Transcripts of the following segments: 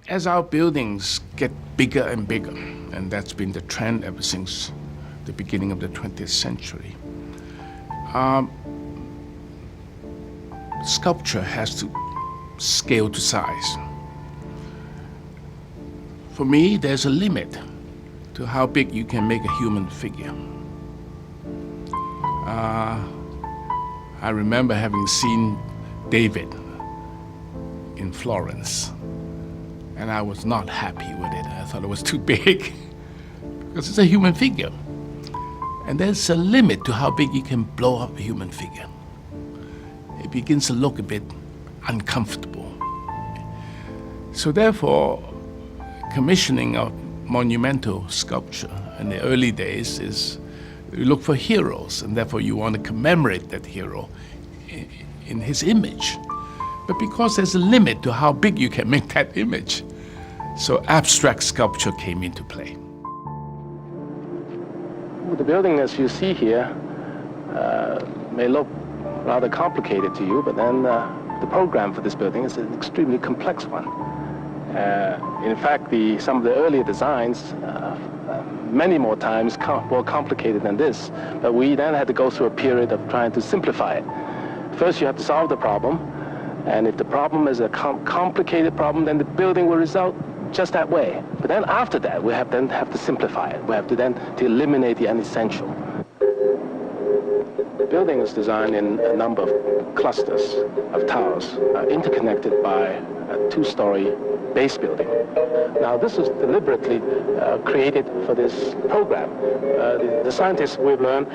As our buildings get bigger and bigger, and that's been the trend ever since the beginning of the 20th century, sculpture has to scale to size. For me, there's a limit to how big you can make a human figure. I remember having seen David in Florence, and I was not happy with it. I thought it was too big because it's a human figure. And there's a limit to how big you can blow up a human figure. It begins to look a bit uncomfortable. So therefore, commissioning of monumental sculpture in the early days is you look for heroes, and therefore you want to commemorate that hero in his image. But because there's a limit to how big you can make that image, so abstract sculpture came into play. The building, as you see here, may look rather complicated to you, but then the program for this building is an extremely complex one. In fact, some of the earlier designs, many more times more complicated than this, but we then had to go through a period of trying to simplify it. First, you have to solve the problem, and if the problem is a complicated problem, then the building will result just that way. But then after that, we have to simplify it. We have to eliminate the unessential. The building is designed in a number of clusters of towers, interconnected by a two-story base building. Now, this was deliberately created for this program. The scientists, we've learned,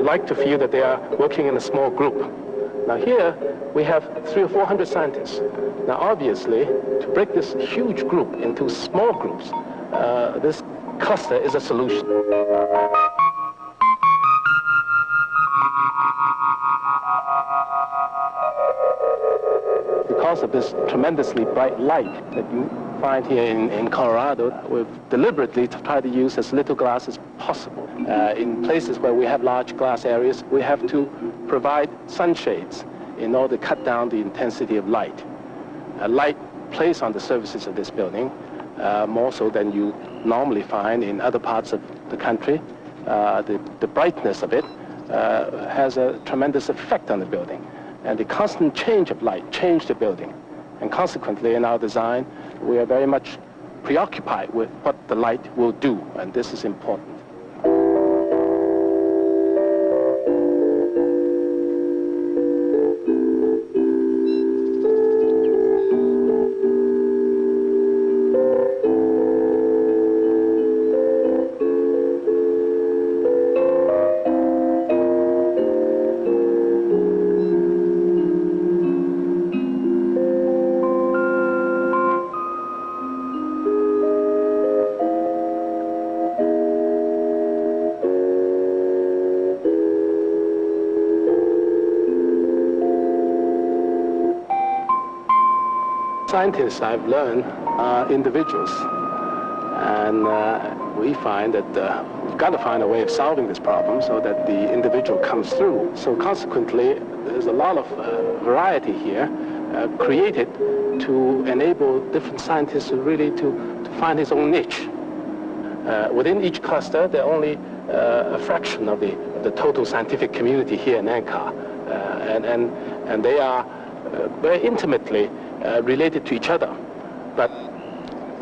like to feel that they are working in a small group. Now here, we have 300 or 400 scientists. Now obviously, to break this huge group into small groups, this cluster is a solution. Because of this tremendously bright light that you find here in Colorado, we've deliberately tried to use as little glass as possible. In places where we have large glass areas, we have to provide sunshades in order to cut down the intensity of light. Light plays on the surfaces of this building more so than you normally find in other parts of the country. The brightness of it has a tremendous effect on the building. And the constant change of light changed the building. And consequently, in our design, we are very much preoccupied with what the light will do, and this is important. Scientists, I've learned, are individuals. And we find that we've got to find a way of solving this problem so that the individual comes through. So consequently, there's a lot of variety here created to enable different scientists to find his own niche. Within each cluster, there are only a fraction of the total scientific community here in Ankara. And they are very intimately related to each other. But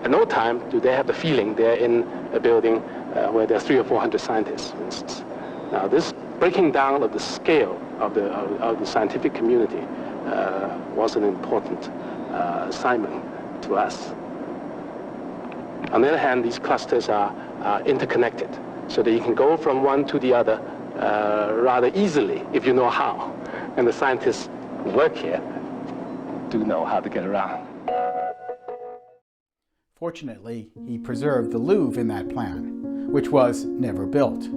at no time do they have the feeling they're in a building where there are 300 or 400 scientists, for instance. Now, this breaking down of the scale of the scientific community was an important assignment to us. On the other hand, these clusters are interconnected, so that you can go from one to the other rather easily if you know how. And the scientists who work here do know how to get around. Fortunately, he preserved the Louvre in that plan, which was never built.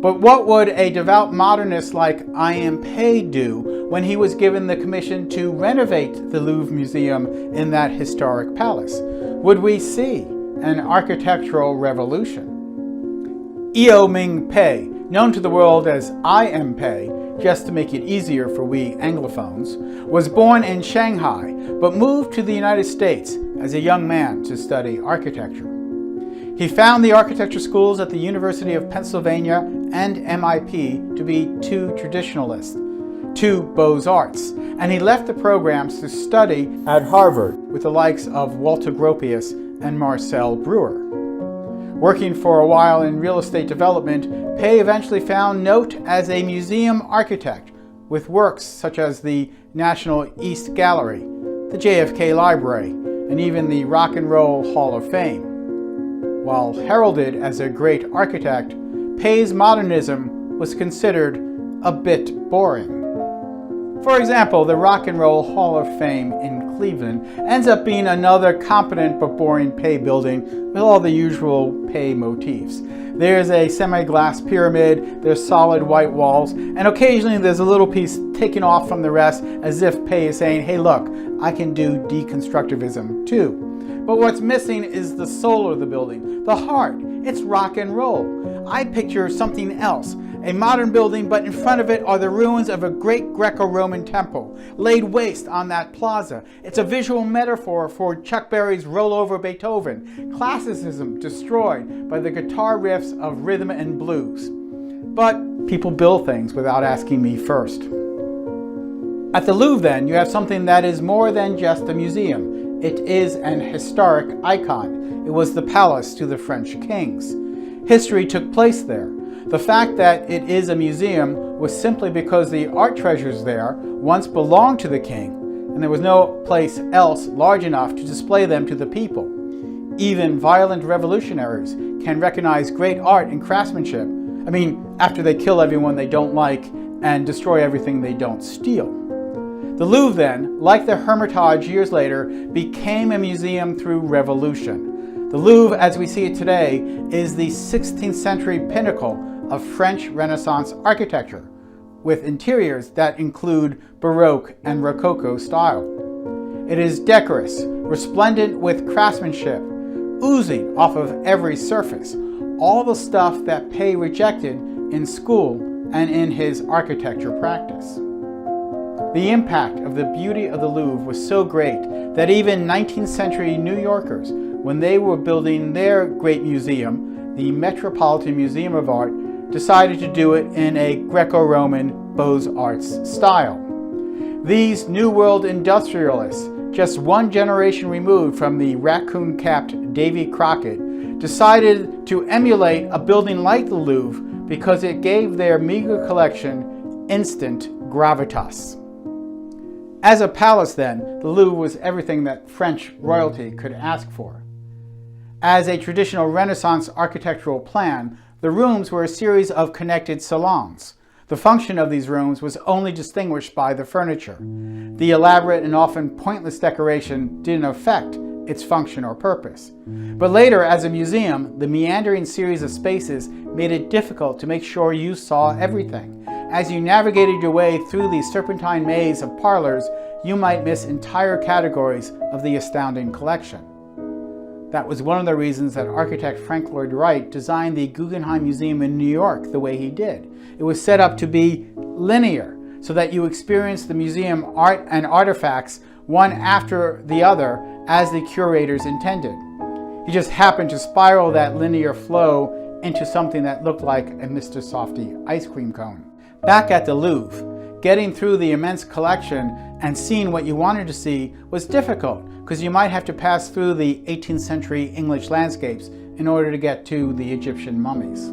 But what would a devout modernist like I.M Pei do when he was given the commission to renovate the Louvre Museum in that historic palace? Would we see an architectural revolution? I.M Pei, known to the world as I.M Pei, just to make it easier for we Anglophones, was born in Shanghai, but moved to the United States as a young man to study architecture. He found the architecture schools at the University of Pennsylvania and MIP to be too traditionalist, too Beaux-Arts, and he left the programs to study at Harvard with the likes of Walter Gropius and Marcel Breuer. Working for a while in real estate development, Pei eventually found note as a museum architect with works such as the National East Gallery, the JFK Library, and even the Rock and Roll Hall of Fame. While heralded as a great architect, Pei's modernism was considered a bit boring. For example, the Rock and Roll Hall of Fame in Cleveland ends up being another competent but boring Pei building with all the usual Pei motifs. There's a semi-glass pyramid, there's solid white walls, and occasionally there's a little piece taken off from the rest as if Pei is saying, hey look, I can do deconstructivism too. But what's missing is the soul of the building, the heart. It's rock and roll. I picture something else. A modern building, but in front of it are the ruins of a great Greco-Roman temple, laid waste on that plaza. It's a visual metaphor for Chuck Berry's Roll Over Beethoven, classicism destroyed by the guitar riffs of rhythm and blues. But people build things without asking me first. At the Louvre, then, you have something that is more than just a museum. It is an historic icon. It was the palace to the French kings. History took place there. The fact that it is a museum was simply because the art treasures there once belonged to the king, and there was no place else large enough to display them to the people. Even violent revolutionaries can recognize great art and craftsmanship. I mean, after they kill everyone they don't like and destroy everything they don't steal. The Louvre then, like the Hermitage years later, became a museum through revolution. The Louvre, as we see it today, is the 16th century pinnacle of French Renaissance architecture, with interiors that include Baroque and Rococo style. It is decorous, resplendent with craftsmanship, oozing off of every surface, all the stuff that Pei rejected in school and in his architecture practice. The impact of the beauty of the Louvre was so great that even 19th century New Yorkers, when they were building their great museum, the Metropolitan Museum of Art, decided to do it in a Greco-Roman Beaux-Arts style. These New World industrialists, just one generation removed from the raccoon-capped Davy Crockett, decided to emulate a building like the Louvre because it gave their meager collection instant gravitas. As a palace then, the Louvre was everything that French royalty could ask for. As a traditional Renaissance architectural plan, the rooms were a series of connected salons. The function of these rooms was only distinguished by the furniture. The elaborate and often pointless decoration didn't affect its function or purpose. But later, as a museum, the meandering series of spaces made it difficult to make sure you saw everything. As you navigated your way through the serpentine maze of parlors, you might miss entire categories of the astounding collection. That was one of the reasons that architect Frank Lloyd Wright designed the Guggenheim Museum in New York the way he did. It was set up to be linear, so that you experience the museum art and artifacts one after the other as the curators intended. He just happened to spiral that linear flow into something that looked like a Mr. Softy ice cream cone. Back at the Louvre, getting through the immense collection and seeing what you wanted to see was difficult because you might have to pass through the 18th century English landscapes in order to get to the Egyptian mummies.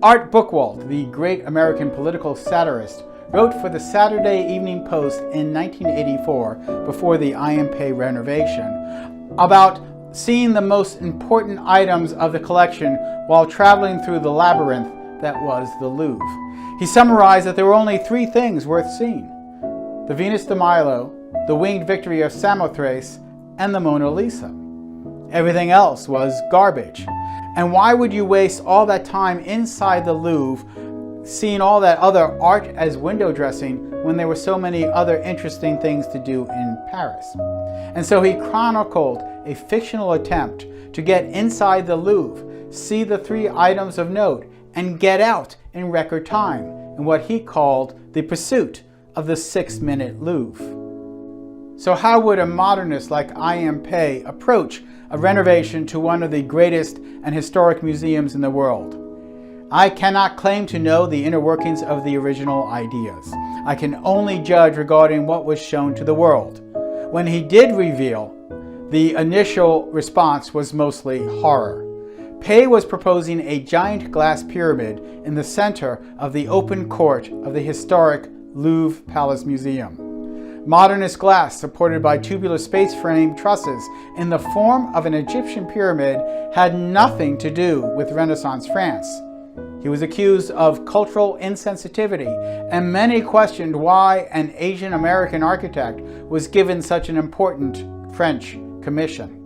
Art Buchwald, the great American political satirist, wrote for the Saturday Evening Post in 1984, before the I.M Pei renovation, about seeing the most important items of the collection while traveling through the labyrinth that was the Louvre. He summarized that there were only three things worth seeing: the Venus de Milo, the Winged Victory of Samothrace, and the Mona Lisa. Everything else was garbage. And why would you waste all that time inside the Louvre seeing all that other art as window dressing when there were so many other interesting things to do in Paris? And so he chronicled a fictional attempt to get inside the Louvre, see the three items of note, and get out in record time in what he called the pursuit of the 6-minute Louvre. So how would a modernist like I.M Pei approach a renovation to one of the greatest and historic museums in the world? I cannot claim to know the inner workings of the original ideas. I can only judge regarding what was shown to the world. When he did reveal, the initial response was mostly horror. Pei was proposing a giant glass pyramid in the center of the open court of the historic Louvre Palace Museum. Modernist glass supported by tubular space frame trusses in the form of an Egyptian pyramid had nothing to do with Renaissance France. He was accused of cultural insensitivity, and many questioned why an Asian American architect was given such an important French commission.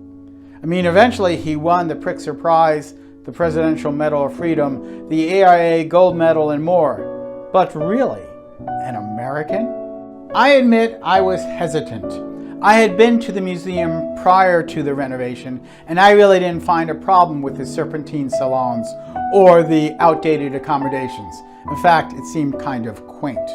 I mean, eventually he won the Pritzker Prize, the Presidential Medal of Freedom, the AIA Gold Medal, and more. But really, an American? I admit I was hesitant. I had been to the museum prior to the renovation, and I really didn't find a problem with the serpentine salons or the outdated accommodations. In fact, it seemed kind of quaint.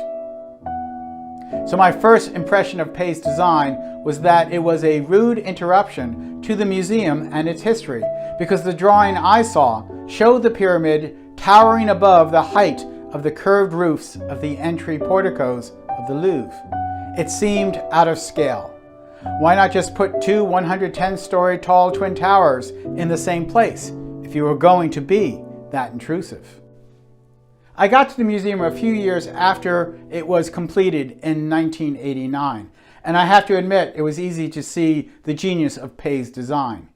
So my first impression of Pei's design was that it was a rude interruption to the museum and its history, because the drawing I saw showed the pyramid towering above the height of the curved roofs of the entry porticos of the Louvre. It seemed out of scale. Why not just put two 110-story tall twin towers in the same place if you were going to be that intrusive? I got to the museum a few years after it was completed in 1989, and I have to admit it was easy to see the genius of Pei's design.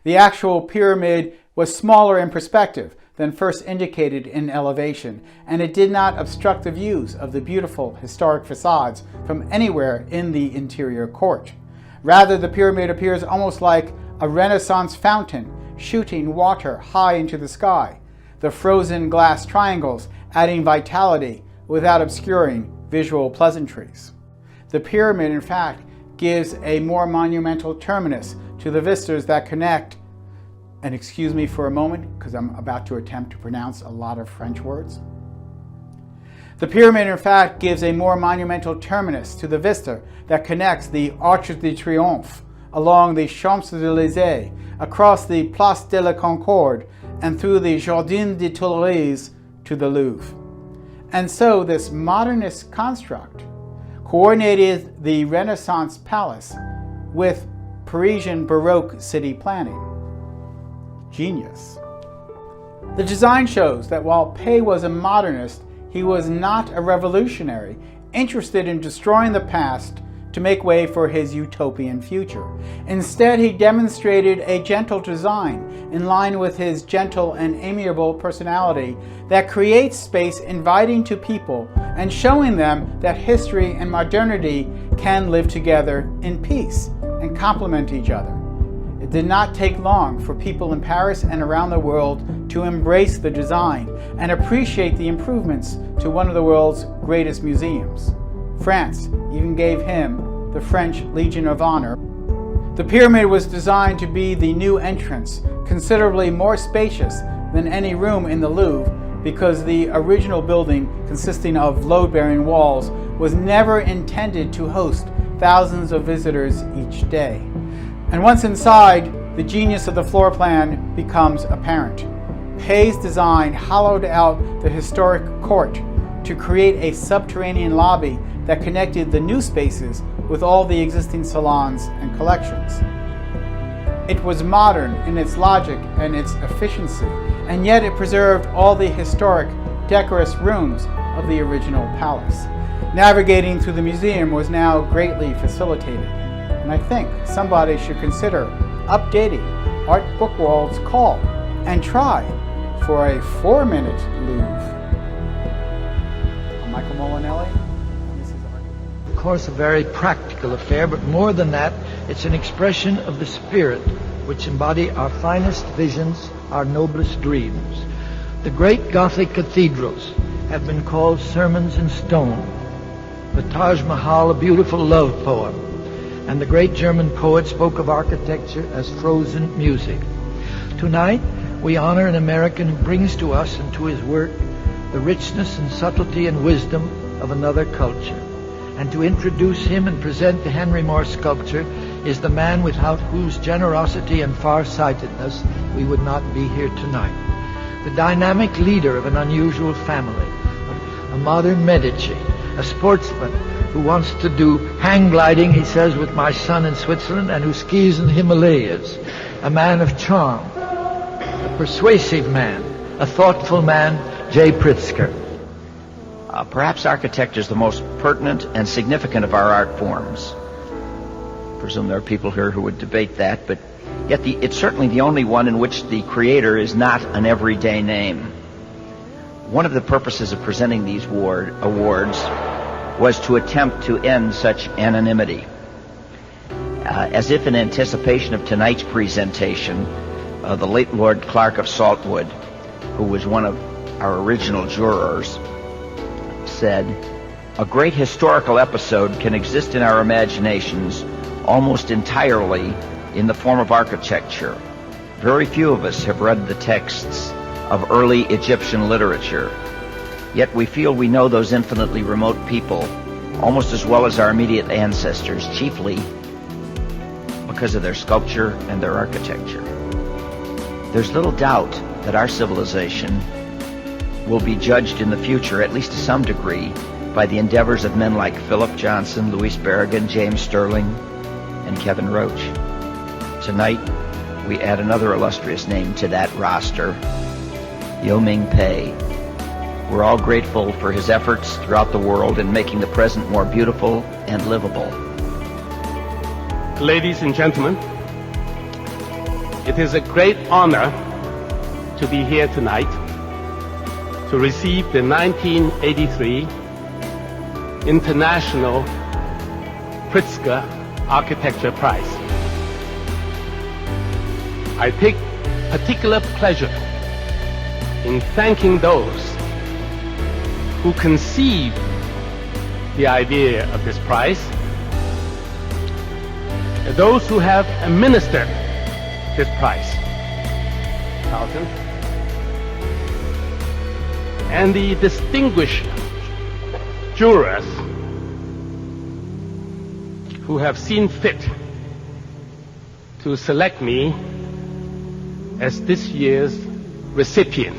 The actual pyramid was smaller in perspective than first indicated in elevation, and it did not obstruct the views of the beautiful historic facades from anywhere in the interior court. Rather, the pyramid appears almost like a Renaissance fountain shooting water high into the sky, the frozen glass triangles adding vitality without obscuring visual pleasantries. The pyramid, in fact, gives a more monumental terminus to the vistas that connect, and excuse me for a moment because I'm about to attempt to pronounce a lot of French words. The pyramid, in fact, gives a more monumental terminus to the vista that connects the Arc de Triomphe along the Champs-Élysées, across the Place de la Concorde, and through the Jardin des Tuileries to the Louvre. And so this modernist construct coordinated the Renaissance palace with Parisian Baroque city planning. Genius. The design shows that while Pei was a modernist, he was not a revolutionary, interested in destroying the past to make way for his utopian future. Instead, he demonstrated a gentle design in line with his gentle and amiable personality that creates space inviting to people and showing them that history and modernity can live together in peace and complement each other. It did not take long for people in Paris and around the world to embrace the design and appreciate the improvements to one of the world's greatest museums. France even gave him the French Legion of Honor. The pyramid was designed to be the new entrance, considerably more spacious than any room in the Louvre, because the original building, consisting of load-bearing walls, was never intended to host thousands of visitors each day. And once inside, the genius of the floor plan becomes apparent. Pei's design hollowed out the historic court to create a subterranean lobby that connected the new spaces with all the existing salons and collections. It was modern in its logic and its efficiency, and yet it preserved all the historic, decorous rooms of the original palace. Navigating through the museum was now greatly facilitated, and I think somebody should consider updating Art Bookwald's call and try for a 4-minute Louvre. I'm Michael Molinelli. Of course, a very practical affair, but more than that, it's an expression of the spirit which embody our finest visions, our noblest dreams. The great Gothic cathedrals have been called sermons in stone, the Taj Mahal a beautiful love poem, and the great German poet spoke of architecture as frozen music. Tonight, we honor an American who brings to us and to his work the richness and subtlety and wisdom of another culture. And to introduce him and present the Henry Moore sculpture is the man without whose generosity and far-sightedness we would not be here tonight. The dynamic leader of an unusual family, a modern Medici, a sportsman who wants to do hang gliding, he says, with my son in Switzerland, and who skis in the Himalayas, a man of charm, a persuasive man, a thoughtful man, J. Pritzker. Perhaps architecture is the most pertinent and significant of our art forms. I presume there are people here who would debate that, but yet it's certainly the only one in which the creator is not an everyday name. One of the purposes of presenting these awards was to attempt to end such anonymity. As if in anticipation of tonight's presentation, the late Lord Clark of Saltwood, who was one of our original jurors, said, "A great historical episode can exist in our imaginations almost entirely in the form of architecture. Very few of us have read the texts of early Egyptian literature, yet we feel we know those infinitely remote people almost as well as our immediate ancestors, chiefly because of their sculpture and their architecture. There's little doubt that our civilization will be judged in the future, at least to some degree, by the endeavors of men like Philip Johnson, Louis Berrigan, James Sterling, and Kevin Roach. Tonight, we add another illustrious name to that roster, I.M Pei. We're all grateful for his efforts throughout the world in making the present more beautiful and livable. Ladies and gentlemen, it is a great honor to be here tonight to receive the 1983 International Pritzker Architecture Prize. I take particular pleasure in thanking those who conceived the idea of this prize, those who have administered this prize, Carlton, and the distinguished jurors who have seen fit to select me as this year's recipient.